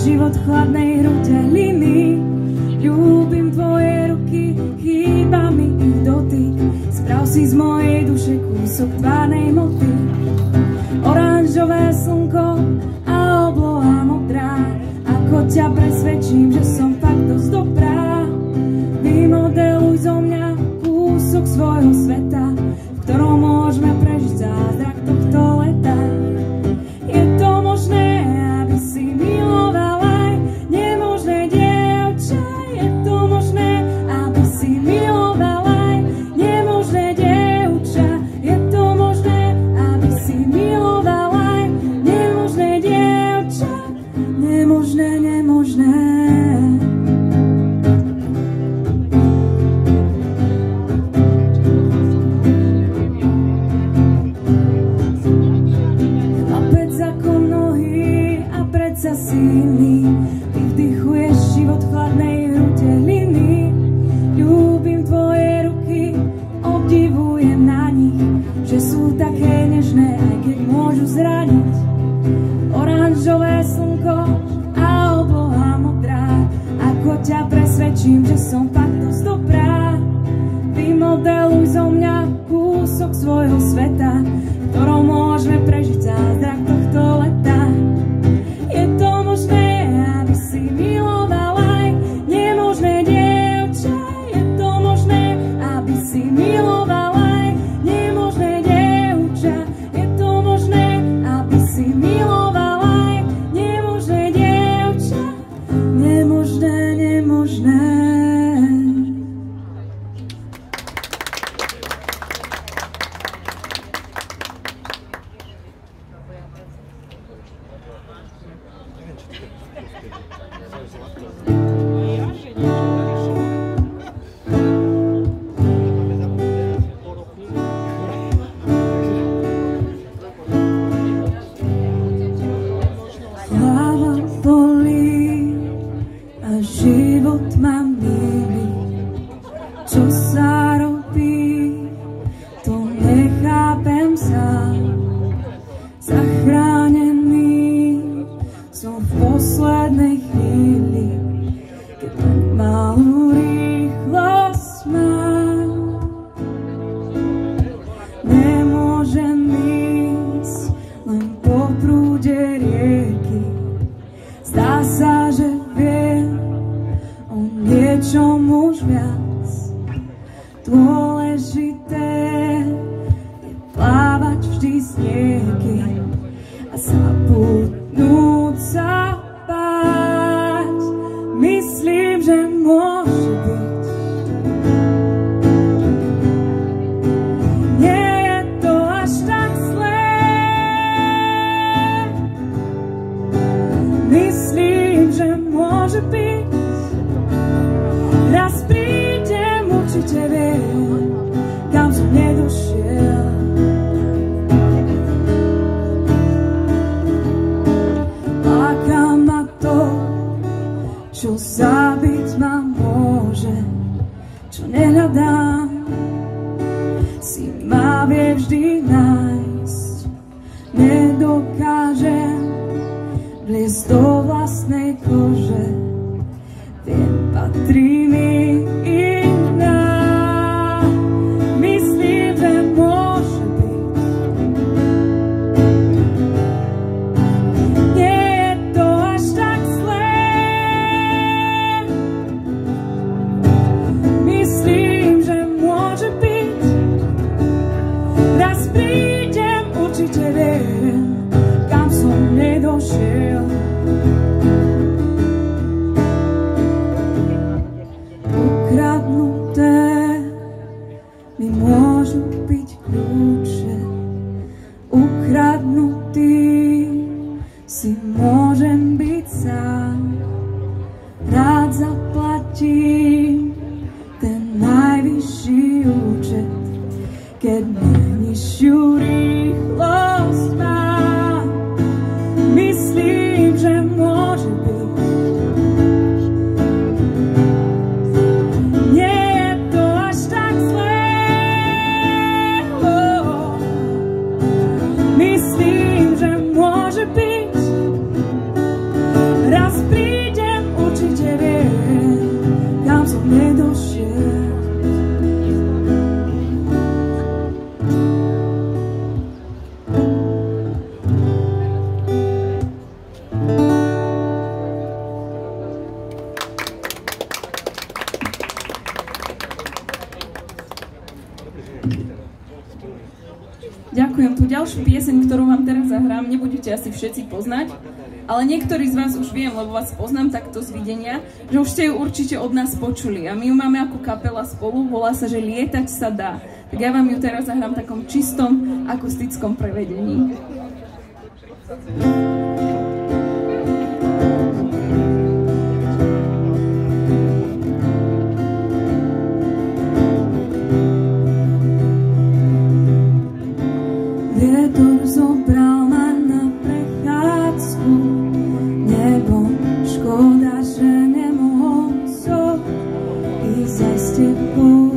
život chladnej hruteliny. Ľúbim tvoje ruky, chýba mi ich dotyk. Sprav si z mojej duše kúsok tvárnej moty. Oranžové slnko a obloha modrá, ako ťa presvedčím, že som fakt dosť dobrá. Vymodeluj zo mňa kúsok svojho sveta, v ktorom môžeme prežiť zázrak tohto leta. Je to možné, aby si miloval aj nemožné dievča? Je to možné, aby si miloval aj nemožné dievča? Je to možné, aby si miloval aj nemožné dievča? Nemožné, nemožné. Silný, ty vdychuješ život chladnej hruteliny. Ľúbim tvoje ruky, obdivujem na nich, že sú také nežné, aj keď môžu zraniť. Oranžové slnko a obloha modrá, ako ťa presvedčím, že som fakt dosť dobrá. Vymodeluj zo mňa kúsok svojho sveta, v ktorom môžeme prežiť zázrak tohto leta. Je to možné, aby si miloval aj nemožné dievča? Je to možné, aby si miloval aj nemožné dievča? Je to možné, aby si miloval aj nemožné dievča? Nemožné, nemožné. Hlava bolí a život ma milí. Čo sa robí, to nechápem sám. Zachránený som v poslednej chvíli, keď len malú rýchlosť mám. Nemôžem ísť len po prúde rieky. Zdá sa, že viem o niečom už viac. Dôležité je plávať vždy s niekým a zabudnúť sa báť. Myslím, že môže byť. Nie je to až tak zlé. Myslím, že môže byť. Raz prídem, určite viem, kam som nedošiel. Láka ma to, čo zabiť ma môže, čo nehľadám, si ma vie vždy nájsť. Nedokážem vliesť do vlastnej kože, viem, patrí mi iná. Myslím, že môže byť. Nie je to až tak zlé. Myslím, že môže byť. Raz prídem, určite viem, kam som nedošiel. Ukradnuté mi môžu byť kľúče. Ukradnutý si môžem byť sám. Rád zaplatím ten najvyšší účet, keď najnižšiu rýchlosť mám. Myslím, že môže byť. Nie je to až tak zlé. Myslím, že môže byť. Raz ďalšiu pieseň, ktorú vám teraz zahrám, nebudete asi všetci poznať, ale niektorí z vás už viem, lebo vás poznám takto z videnia, že už ste ju určite od nás počuli a my ju máme ako kapela spolu, volá sa, že Lietať sa dá. Tak ja vám ju teraz zahrám v takom čistom akustickom prevedení. Vietor zobral ma na prechádzku, nebo škoda, že nemohol som ísť aj s tebou.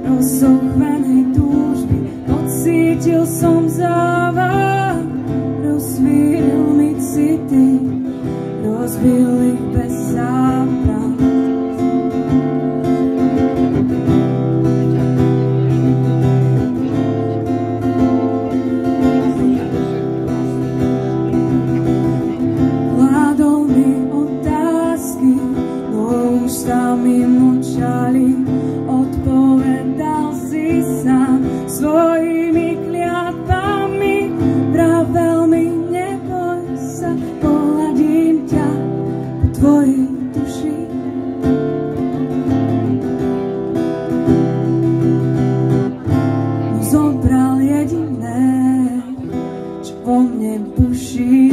Rozochvenej túžby pocítil som závar, rozvíril mi city, rozbil ich bez záprav. Ústami mlčali, odpovedal si sám svojimi kliatbami, vravel mi, neboj sa, pohľadím ťa po tvojej duši. Zobral jediné, čo vo mne buší.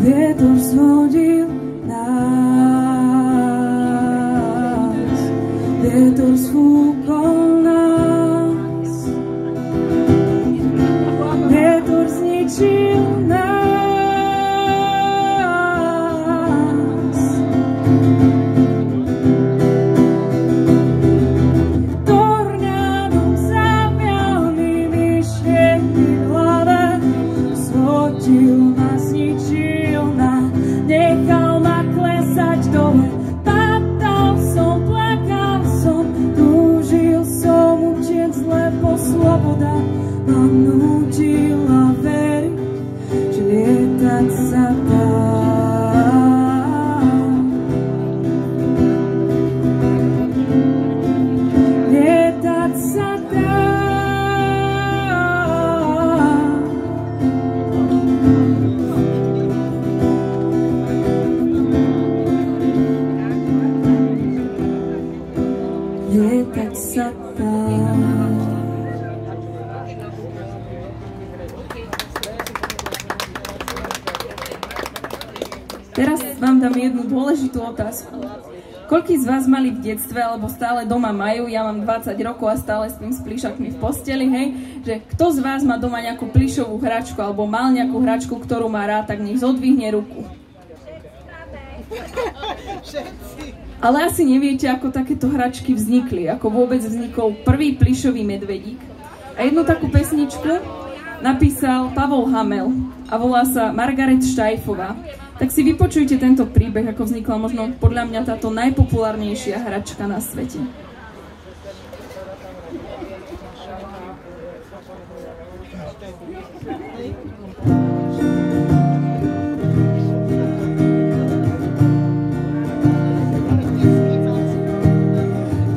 Vietor zhodil nás, vietor zfúkol nás, vietor zničil nás. Tornádom zavial mi myšlienky v hlave, zhodil ma, zničil ma, nechal ma klesať dole. Padal som, plakal som, túžil som utiec, lebo sloboda ma nútila veriť, že lietať sa dá. Lietať sa dá. Lietať sa dá. Teraz vám dám jednu dôležitú otázku. Koľkí z vás mali v detstve, alebo stále doma majú, ja mám 20 rokov a stále spím s plíšakmi v posteli, hej, že kto z vás má doma nejakú plíšovú hračku, alebo mal nejakú hračku, ktorú má rád, tak nech zodvihne ruku. Ale asi neviete, ako takéto hračky vznikli, ako vôbec vznikol prvý plyšový medvedík. A jednu takú pesničku napísal Pavol Hamel a volá sa Margaret Štajfová. Tak si vypočujte tento príbeh, ako vznikla možno podľa mňa táto najpopulárnejšia hračka na svete.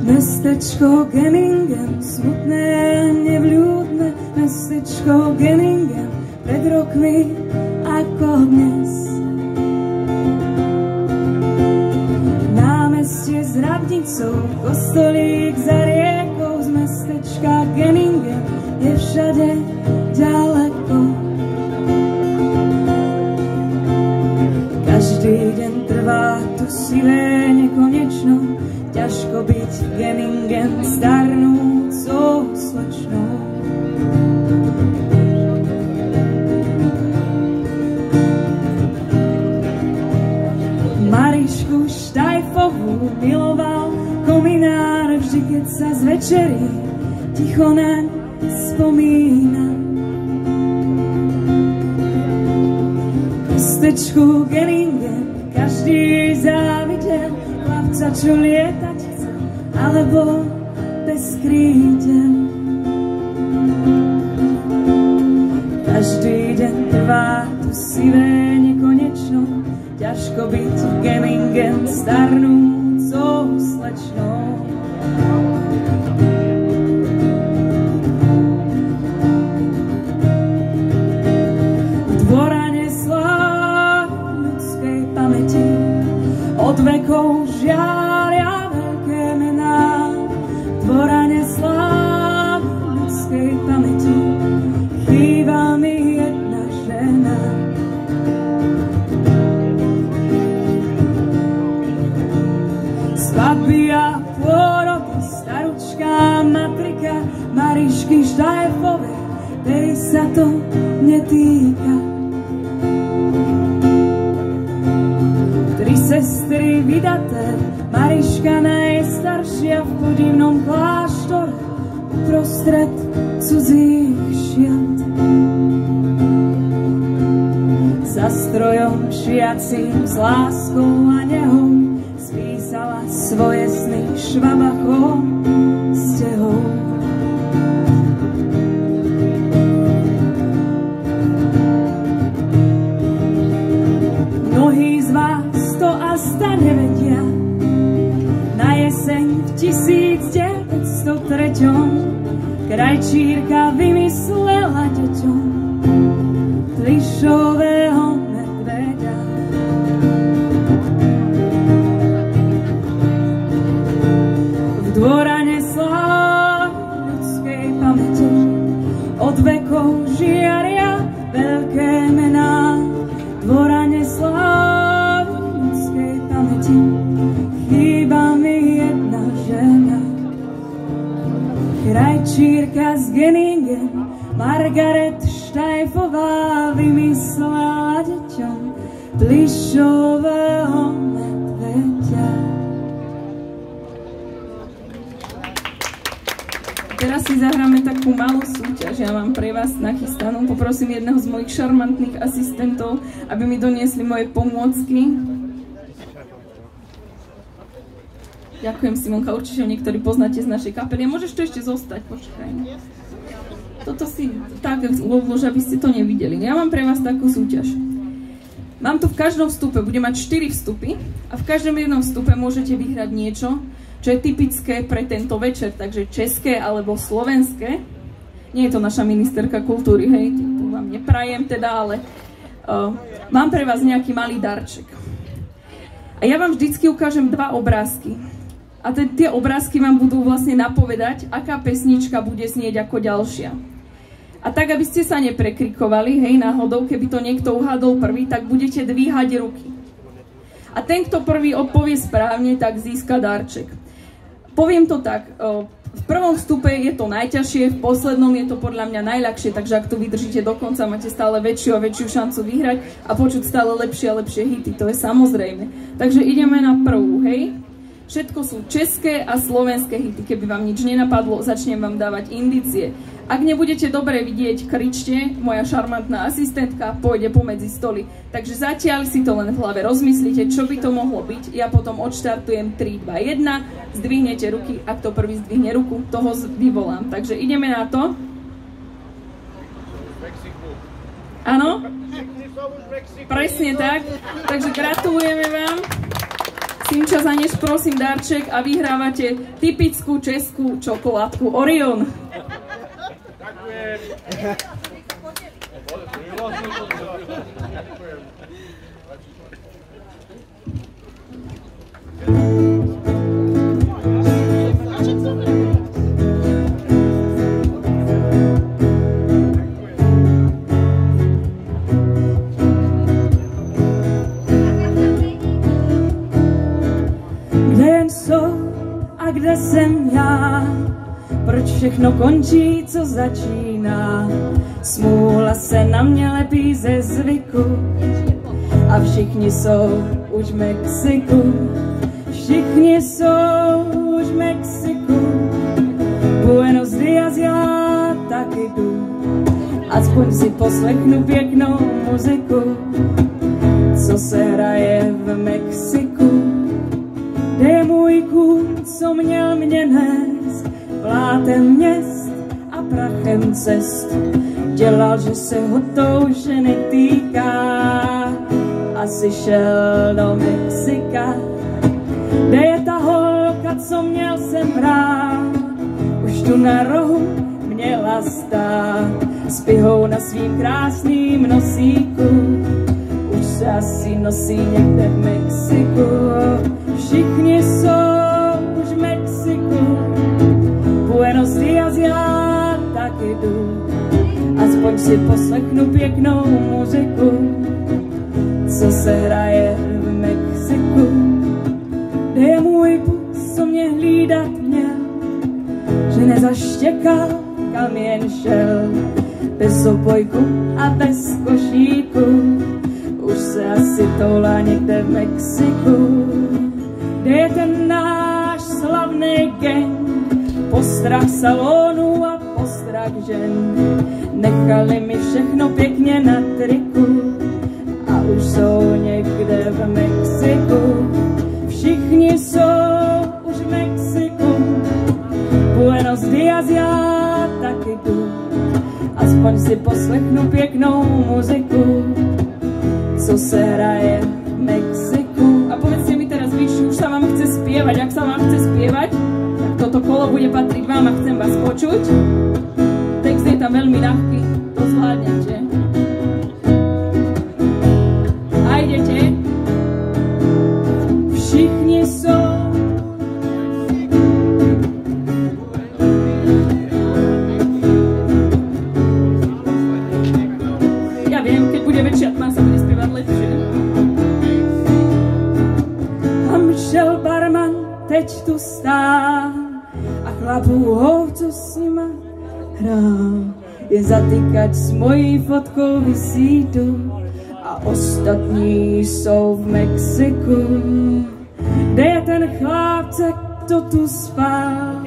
Mestečko Genningen, smutné a nevľúdne, mestečko Genningen, pred rokmi ako dnes. Námestie s radnicou, kostolík za riekou, z mestečka Genningen je všade ďaleko. Každý deň trvá tu sivé nekonečno, ťažko byť Genningen starnúcou slečnou. Marišku Štajfovú miloval kominár, vždy keď sa zvečerí ticho naň spomína. Mestečku Genningen každý závidel, chlapca, čo lietať chce, alebo bez krídel. Každý deň trvá tu sivé nekonečno, ťažko byť Genningen starnúcou slečnou. V dvorane sláv ľudskej pamäti od vekov žiaria veľké mená. Dvorane sláv ľudskej pamäti chýba mi jedna žena. Svadby a pôrody, staručká matrika Marišky Štajfovej, tej sa to netýka. Tri sestry vydaté, Mariška najstaršia v podivnom kláštore uprostred cudzích šiat. Za strojom šiacím s láskou a nehou spísala svoje sny švabachou stehou. Mnohí z vás to asta nevedia, na jeseň v 1903 krajčírka vymyslela deťom plišového medveďa. V dvorane sláv ľudskej pamäti od vekov žiaria veľké mená. V dvorane sláv ľudskej pamäti chýba mi jedna žena. Krajčírka z Genningen Margaret Štajfová vymyslela deťom plišového medveďa. Teraz si zahráme takú malú súťaž. Ja mám pre vás nachystanú. Poprosím jedného z mojich šarmantných asistentov, aby mi doniesli moje pomôcky. Ďakujem, Simonka, určite niektorí poznáte z našej kapely. Môžeš tu ešte zostať, počkaj. Toto si tak ulož, aby ste to nevideli. Ja mám pre vás takú súťaž. Mám tu v každom vstupe, budem mať 4 vstupy a v každom jednom vstupe môžete vyhrať niečo, čo je typické pre tento večer, takže české alebo slovenské. Nie je to naša ministerka kultúry, hej, tu vám neprajem teda, ale mám pre vás nejaký malý darček. A ja vám vždycky ukážem 2 obrázky. A tie obrázky vám budú vlastne napovedať, aká pesnička bude znieť ako ďalšia. A tak, aby ste sa neprekrikovali, hej, náhodou, keby to niekto uhádol prvý, tak budete dvíhať ruky. A ten, kto prvý odpovie správne, tak získa darček. Poviem to tak, v prvom vstupe je to najťažšie, v poslednom je to podľa mňa najľahšie, takže ak to vydržíte do konca, máte stále väčšiu a väčšiu šancu vyhrať a počuť stále lepšie a lepšie hity, to je samozrejme. Takže ideme na prvú, hej. Všetko sú české a slovenské hity. Keby vám nič nenapadlo, začnem vám dávať indície. Ak nebudete dobre vidieť, kričte, moja šarmantná asistentka pôjde pomedzi stoly. Takže zatiaľ si to len v hlave rozmyslíte, čo by to mohlo byť. Ja potom odštartujem 3, 2, 1, zdvihnete ruky, ak to prvý zdvihne ruku, toho vyvolám. Takže ideme na to. Áno? Presne tak. Takže gratulujeme vám. Simča, zaneš prosím darček a vyhrávate typickú českú čokoládku Orion. Kde jsem já? Proč všechno končí, co začíná? Smůla se na mě lepí ze zvyku a všichni jsou už v Mexiku. Všichni jsou už v Mexiku. Buenos Dias, já taky jdu. Aspoň si poslechnu pěknou muziku, co se hraje v Mexiku. Kde je můj kůň, co měl mě nést plátem měst a prachem cest? Dělal, že se ho touže netýká, asi šel do Mexika. Kde je ta holka, co měl jsem rád? Už tu na rohu měla stát s pihou na svým krásným nosíku. Už se asi nosí někde v Mexiku. Všichni jsou už v Mexiku. Buenos Dias, já taky jdu. Aspoň si poslechnu pěknou muziku, co se hraje v Mexiku. Kde je můj pus, co mě hlídat měl, že nezaštěkal, kam jen šel, bez obojku a bez košíku. Už se asi toulá někde v Mexiku. Kde je ten náš slavný gang? Postrach salonů a postrach žen. Nechali mi všechno pěkně na triku a už jsou někde v Mexiku. Všichni jsou už v Mexiku. Buenos Dias, já taky jdu. Aspoň si poslechnu pěknou muziku, co se hraje v Mexiku. A povedzte mi teraz vy, už sa vám chce spievať. Ak sa vám chce spievať, tak toto kolo bude patriť vám a chcem vás počuť. Text je tam veľmi ľahký, to zvládnete. A idete. Všichni sú. Ja viem, keď bude väčšia tma, sa bude spievať lepšie. Šel barman, teď tu stál a chlapů co s nima hrál. Je zatýkač s mojí fotkou visí tu a ostatní jsou v Mexiku. Kde je ten chlapce, kdo tu spál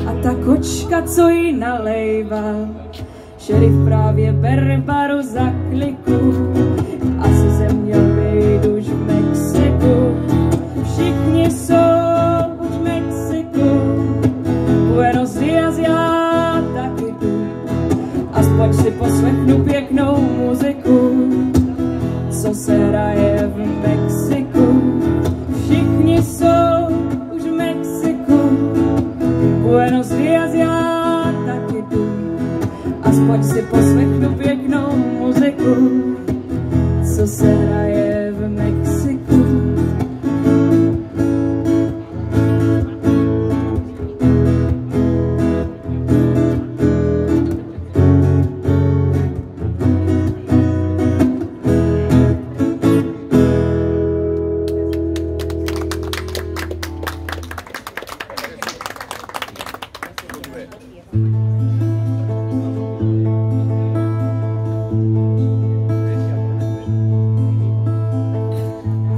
a ta kočka, co jí nalejval? Šerif právě bere baru za kliku, asi jsem měl být už v Mexiku. Všichni jsou už v Mexiku. Buenos Dias, já taky jdu. Aspoň si poslechnu pěknou muziku, co se hraje v Mexiku. Všichni jsou už v Mexiku. Buenos Dias, já taky jdu. Aspoň si poslechnu pěknou muziku, co se hraje v Mexiku.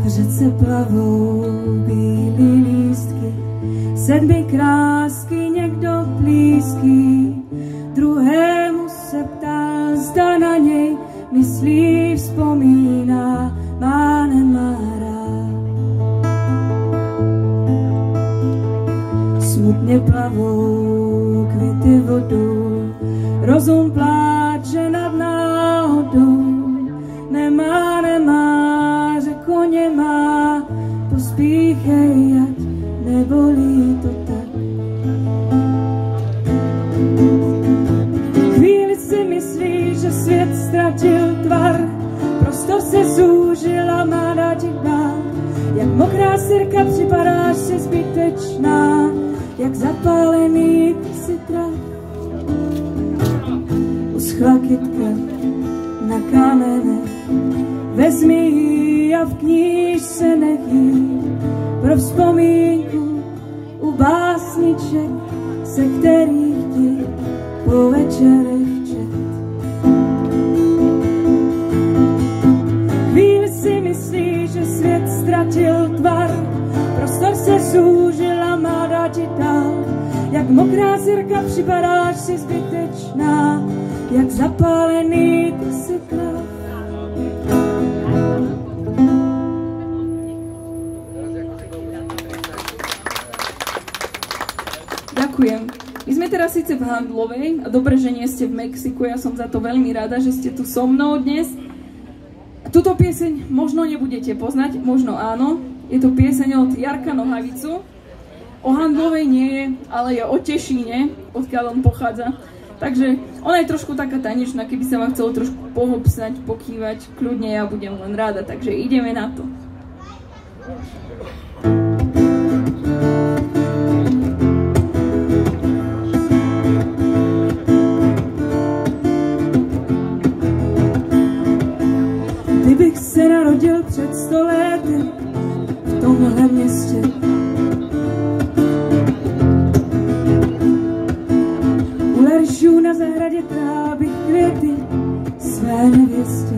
řece plavou bílý lístky, sedmi krásky někdo blízký, druhému se ptá, zda na něj myslí, vzpomíná, má nemá rád. Smutně plavou květy vodou, rozum pláče nad náhodou, Prostor se zúžila, má dát ti dál. Jak mokrá sirka připadáš si zbytečná, jak zapálený ty si traf. Uschla kytka na kamenech, vezmi ji a v knížce nech ji pro vzpomínku u básniček, se kterých ti po večerech čet. Chvíli si myslíš, že svět ztratil tvar, prostor se zúžila, má dát ti dál. Jak mokrá zirka připadáš si zbytečná, jak zapálený ty si traf. Ďakujem. My sme teraz síce v Handlovej a dobre, že nie ste v Mexiku, ja som za to veľmi rada, že ste tu so mnou dnes. Tuto pieseň možno nebudete poznať, možno áno. Je to pieseň od Jarka Nohavicu. O Handlovej nie je, ale je o Tešíne, odkiaľ on pochádza. Takže ona je trošku taká tanečná, keby sa vám chcelo trošku pohopsať, pokývať, kľudne ja budem len rada, takže ideme na to. Kdybych se narodil před 100 lety v tomhle městě, u Leršů na zahradě trál bych květy své nevěstě.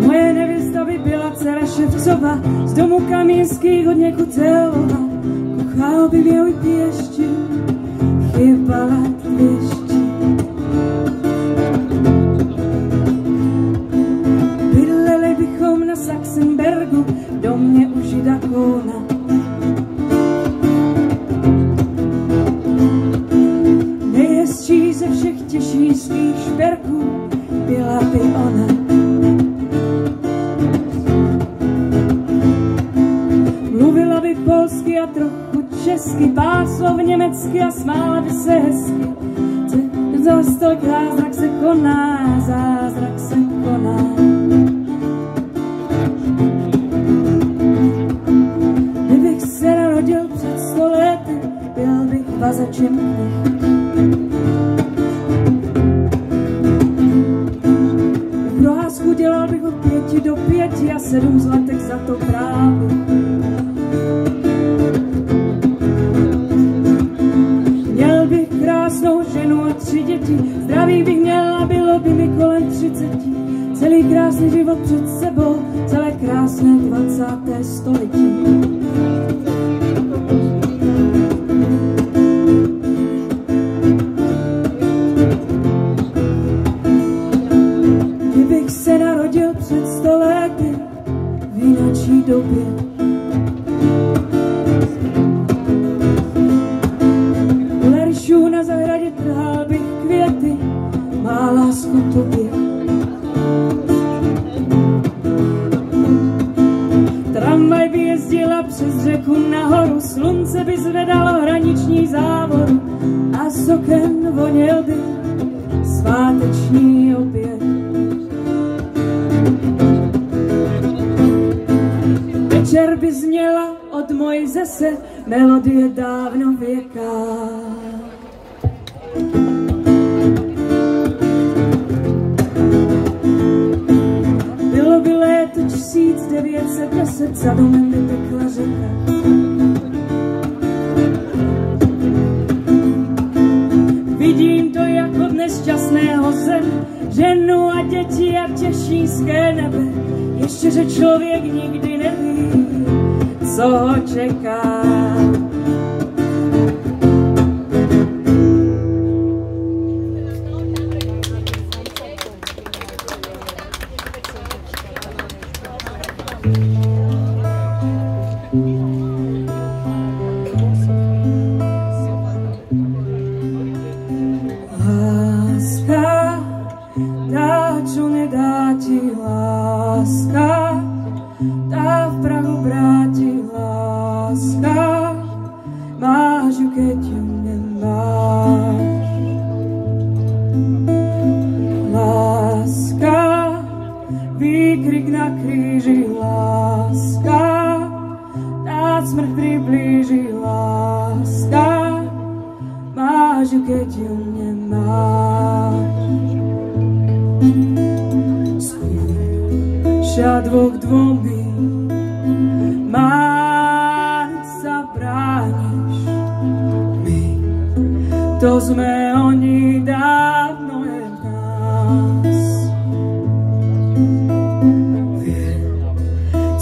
Moje nevěsta by byla dcera Ševcova, z domu Kamínských od někud Zelova. Kochal by mě i pěšti, chybala pěšti. Bydleli bychom na Saxenbergu, v domě u Žida Kóna. Nejhezčí ze všech těšínských šperků byla by ona. Mluvila by polsky a trochu česky, pár slov německy a smála by se hezky. Zastoj zázrak se koná, zázrak se koná. Kdybych se narodil před 100 lety, byl bych vazačem knih. Proházku dělal bych od 5 do 5 a 7 zlatek za to právě. Měl bych krásnou ženu a 3 děti, zdraví bych měl a bylo by mi kolem 30. Celý krásný život před sebou, celé krásné 20. století. Kdybych se narodil před 100 lety v jinačí době, u Leršů na zahradě trhal bych květy, má lásku tobě. Tramvaj by jezdila přes řeku nahoru, slunce by zvedalo hraniční závoru a z oken voněl by sváteční oběd. Večer by zněla od Mojzese melodie dávno věká. Bylo by léto 1910, za domem by tekla řeka. Vidím to jako dnes šťastného zem, ženu a děti a těšínské nebe. Ještě, že člověk nikdy neví, co ho čeká. Láska, tá, čo nedá ti láska, tá v prahu vráti láska. skúša dvoch dvomi, máť sa brániš. My, to sme oni, dávno je v nás. Vie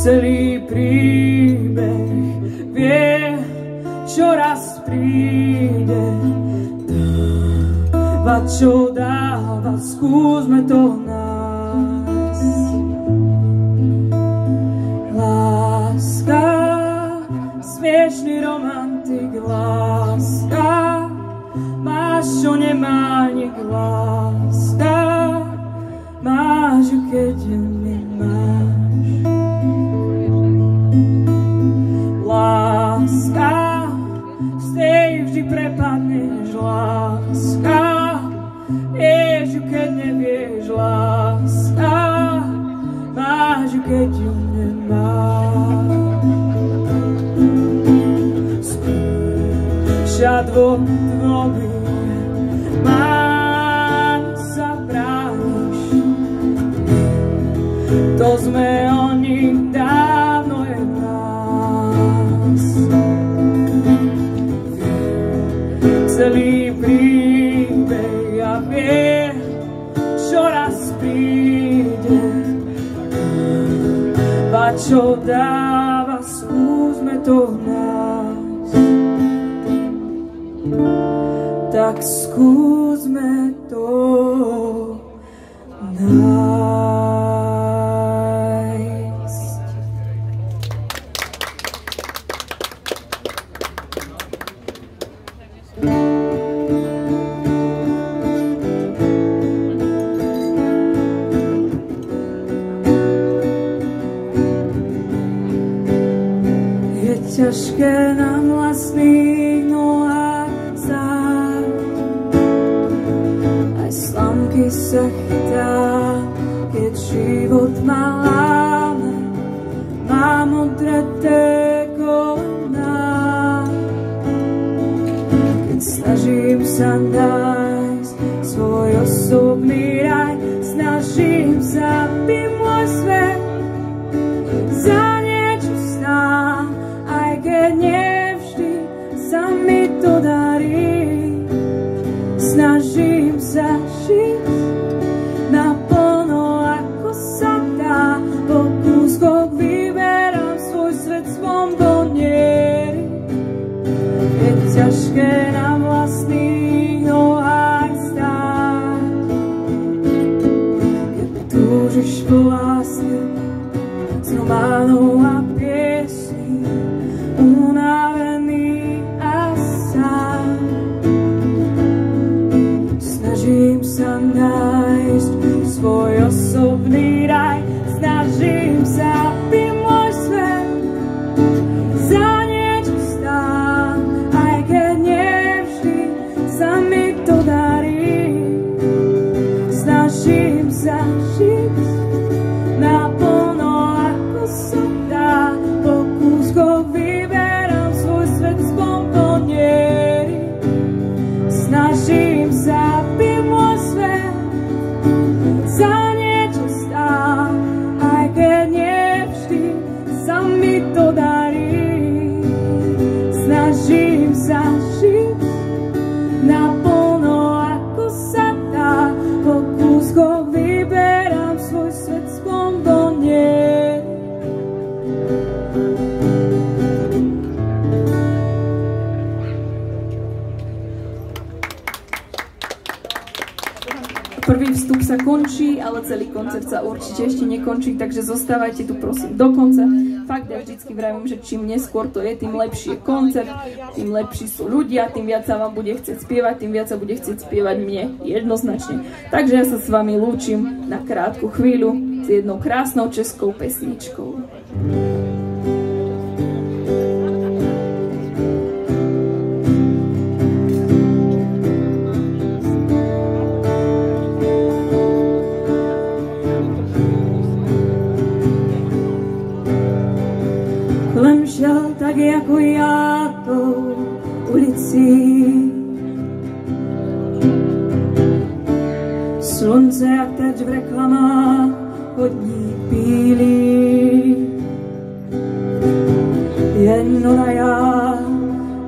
celý príbeh, vie, čo raz príde. Dáva, čo dáva, skúsme to nájsť. Láska, smiešný romantik, láska, máš, čo nemá nik, láska, máš ju, keď ju nemáš. Láska, z tej vždy prepadneš, láska, vieš ju, keď nevieš, láska, máš ju, keď ju nemáš. Skúša dvoch dvomi, máť sa brániš. To sme oni, dávno je v nás. Celý príbeh a vie, čo raz príde. A čo dáva, skúsme to nájsť. Tak skúsme to nájsť. Ťažké na vlastných nohách stáť, aj slamky sa chytá, keď život ma láme, mám odreté kolená. Keď snažím sa nájsť svoj osobný raj, snažím sa, aby môj svet za niečo stál. Keď nevždy sa mi to darí, snažím sa žiť naplno, ako sa dá. Po kúskoch vyberám svoj svet z bomboniéry. Je ťažké na vlastných nohách stáť, keď túžiš po láske z románov a piesní, unavený a sám. Snažím sa nájsť svoj osobný raj, snažím sa, aby môj svet za niečo stál, aj keď nevždy sa mi to darí. Snažím sa žiť naplno, ako sa dá. Po kúskoch vyberám svoj svet z bomboniéry. Snažím sa, aby môj svet za niečo stál, aj keď nevždy sa mi to darí. Snažím sa žiť naplno, ako sa dá. Po kúskoch vyberám svoj svet z bomboniéry. Prvý vstup sa končí, ale celý koncert sa určite ešte nekončí, takže zostávajte tu prosím do konca. Fakt, ja vždycky vravím, že čím neskôr to je, tým lepší je koncert, tým lepší sú ľudia, tým viac sa vám bude chcieť spievať, tým viac sa bude chcieť spievať mne, jednoznačne. Takže ja sa s vami lúčim na krátku chvíľu s jednou krásnou českou pesničkou. Kolem šel tak jako já tou ulicí, Slunce jak teď v reklamách hodní bílý. Jen ona já,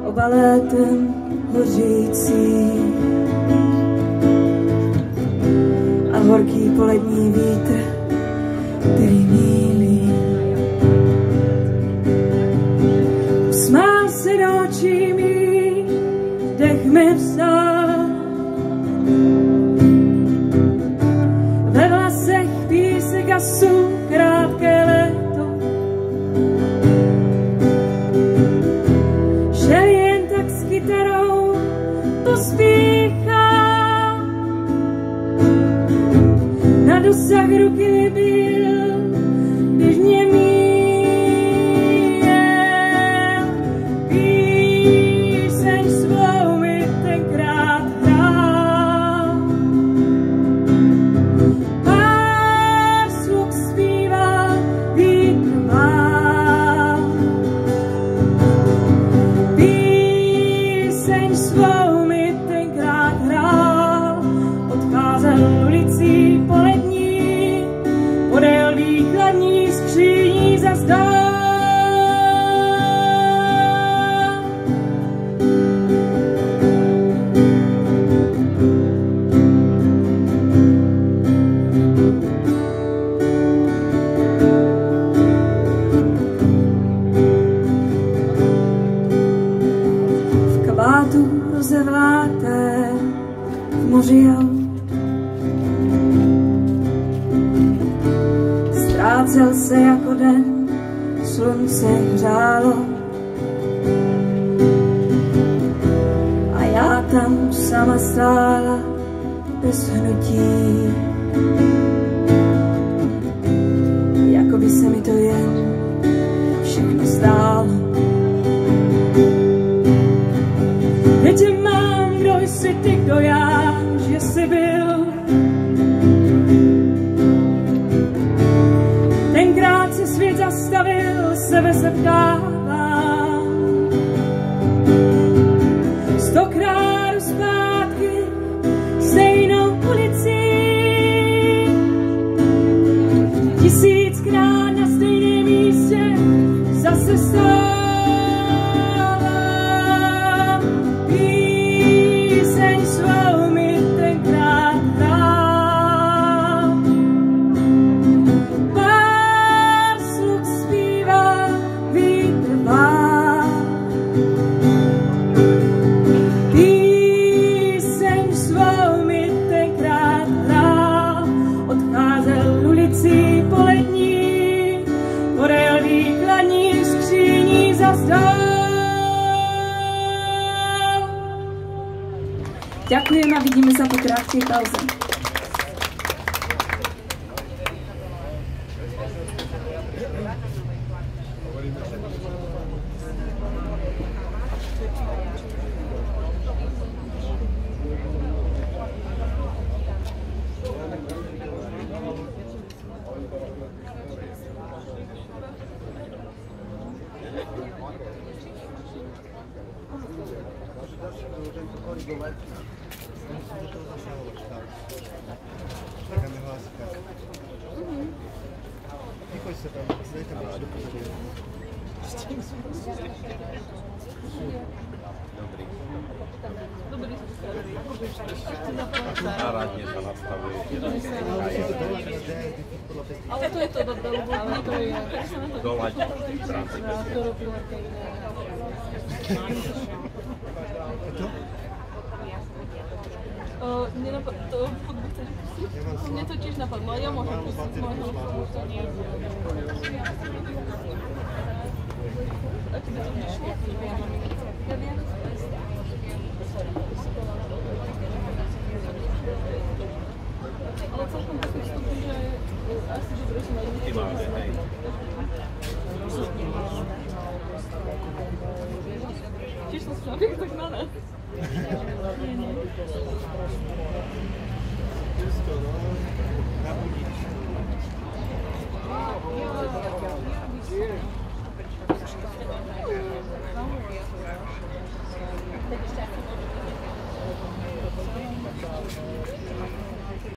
oba létem hořící. A horký polední vítr, který mílí. Usmál se do očí mý, dech mi vzal. Ve vlasech písek a sůl, krátké léto. Šel jen tak s kytarou, pospíchá. Na dosah ruky byl, když mě míjel. Píseň svou mi tenkrát hrál. Pár sluk zpívá, vítr vál. Píseň svou mi tenkrát hrál. Odcházel ulicí polední, podél výkladní skříní zas dál. V kabátu rozevláté v moři aut. Ztrácel se jako den, slunce hřálo. A já tam sama stála bez hnutí. Jako by se mi to jen všechno zdálo. Teď tě mám, kdo jsi ty, kdo já, že jsi byl. Tenkrát se svět zastavil, sebe se ptávám. 100krát zpátky stejnou ulicí. 1000krát na stejném místě zase stávám. Píseň svou mi tenkrát hrál. Pár sluk zpívá, vítr vál. Píseň svou mi tenkrát hrál. Odcházel ulicí polední, podél výkladní skříní zas dál. Ďakujem a vidíme sa po krátkej pauze. Náradně sa nastavuje. Ale to je to dobré, lebo to je... Doladí. To chodbu chceš pustit? Mne to tiež napadlo, ja môžem pustiť môjho. A tebe to vyšlo? Ja viem. Ale celkom taký vstupu, že asi dobre som aj Ty máte, hej. tiež som sa tak na nás.